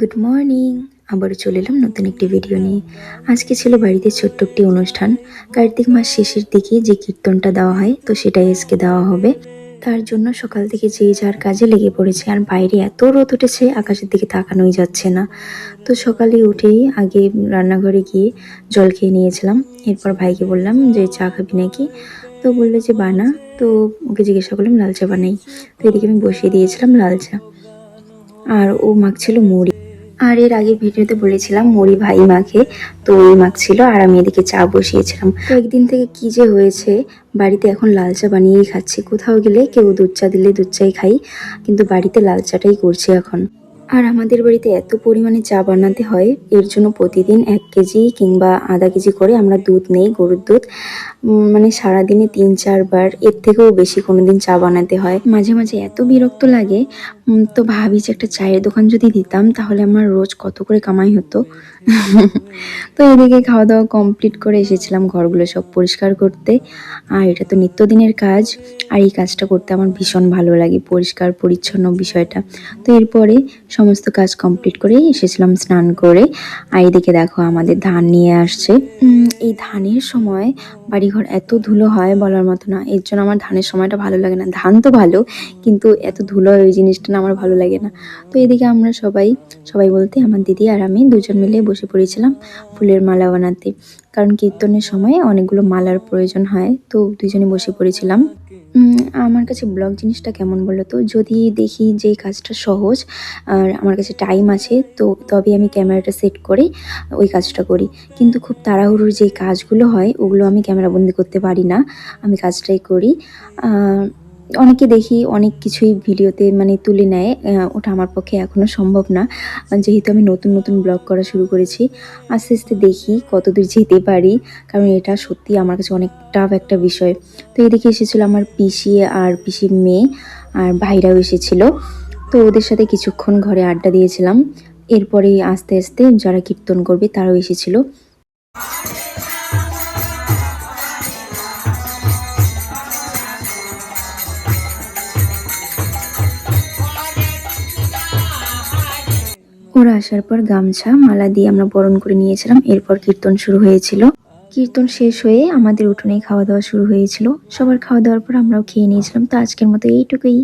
Good morning. আবারও চলে এলাম নতুন একটি ভিডিও নিয়ে। আজকে ছিল বাড়িতে ছোট্ট একটি অনুষ্ঠান। কার্তিক মাস শেষের দিকে যে কীর্তনটা দেওয়া হয়, তো সেটাই আজকে দেওয়া হবে। তার জন্য সকাল থেকে যে যার কাজে লেগে পড়েছে। আর বাইরে এত রোদ উঠেছে, আকাশের দিকে তাকানোই যাচ্ছে না। তো সকালে উঠেই আগে রান্নাঘরে গিয়ে জল খেয়ে নিয়েছিলাম। এরপর ভাইকে বললাম যে চা খাবি নাকি, তো বললো যে বানা। তো ওকে জিজ্ঞাসা করলাম লাল চা বানাই। তো এদিকে আমি বসিয়ে দিয়েছিলাম লাল চা, আর ও মাখছিল মুড়ি। আর এর আগের ভিডিওতে বলেছিলাম মুড়ি ভাই মাখে, তো ওই মাখছিল আর আমি এদিকে চা বসিয়েছিলাম। তো একদিন থেকে কি যে হয়েছে, বাড়িতে এখন লাল চা বানিয়েই খাচ্ছি। কোথাও গেলে কেউ দুধ চা দিলে দুধ চাই খাই, কিন্তু বাড়িতে লাল চাটাই করছি এখন। আর আমাদের বাড়িতে এত পরিমাণে চা বানাতে হয়, এর জন্য প্রতিদিন 1 কেজি কিংবা আধা কেজি করে আমরা দুধ নেই, গরুর দুধ। মানে সারাদিনে 3-4 বার, এর থেকেও বেশি কোনোদিন চা বানাতে হয়। মাঝে মাঝে এত বিরক্ত লাগে, তো ভাবি যে একটা চায়ের দোকান যদি দিতাম তাহলে আমার রোজ কত করে কামাই হতো। তো এদিকে খাওয়া দাওয়া কমপ্লিট করে এসেছিলাম ঘরগুলো সব পরিষ্কার করতে। আর এটা তো নিত্যদিনের কাজ, আর এই কাজটা করতে আমার ভীষণ ভালো লাগে, পরিষ্কার পরিচ্ছন্ন বিষয়টা। তো এরপরে সমস্ত কাজ কমপ্লিট করে এসেছিলাম স্নান করে। আর এদিকে দেখো আমাদের ধান নিয়ে আসছে। এই ধানের সময় বাড়িঘর এত ধুলো হয় বলার মতো না। এর জন্য আমার ধানের সময়টা ভালো লাগে না। ধান তো ভালো, কিন্তু এত ধুলো হয় ওই জিনিসটা না আমার ভালো লাগে না। তো এদিকে আমরা সবাই বলতে আমার দিদি আর আমি দুজন মিলে বসে পড়েছিলাম ফুলের মালা বানাতে। কারণ কীর্তনের সময় অনেকগুলো মালার প্রয়োজন হয়, তো দুজনে বসে পড়েছিলাম। আমার কাছে ব্লগ জিনিসটা কেমন বলো তো, যদি দেখি যে কাজটা সহজ আর আমার কাছে টাইম আছে, তো তবে আমি ক্যামেরাটা সেট করে ওই কাজটা করি। কিন্তু খুব তাড়াহুড়োর যে কাজগুলো হয় ওগুলো আমি ক্যামেরাবন্দি করতে পারি না, আমি কাজটাই করি। অনেকে দেখি অনেক কিছুই ভিডিওতে মানে তুলে নেয়, ওটা আমার পক্ষে এখনও সম্ভব না, যেহেতু আমি নতুন নতুন ব্লগ করা শুরু করেছি। আস্তে আস্তে দেখি কতদূর যেতে পারি, কারণ এটা সত্যি আমার কাছে অনেক টাফ একটা বিষয়। তো এদিকে এসেছিল আমার পিসি আর পিসির মেয়ে, আর ভাইরাও এসেছিল। তো ওদের সাথে কিছুক্ষণ ঘরে আড্ডা দিয়েছিলাম। এরপরে আস্তে আস্তে যারা কীর্তন করবে তারাও এসেছিল। ওরা আসার পর গামছা মালা দিয়ে আমরা বরণ করে নিয়েছিলাম। এরপর কীর্তন শুরু হয়েছিল। কীর্তন শেষ হয়ে আমাদের উঠোনেই খাওয়া দাওয়া শুরু হয়েছিল। সবার খাওয়া দাওয়ার পর আমরাও খেয়ে নিয়েছিলাম। তো আজকের মতো এইটুকুই।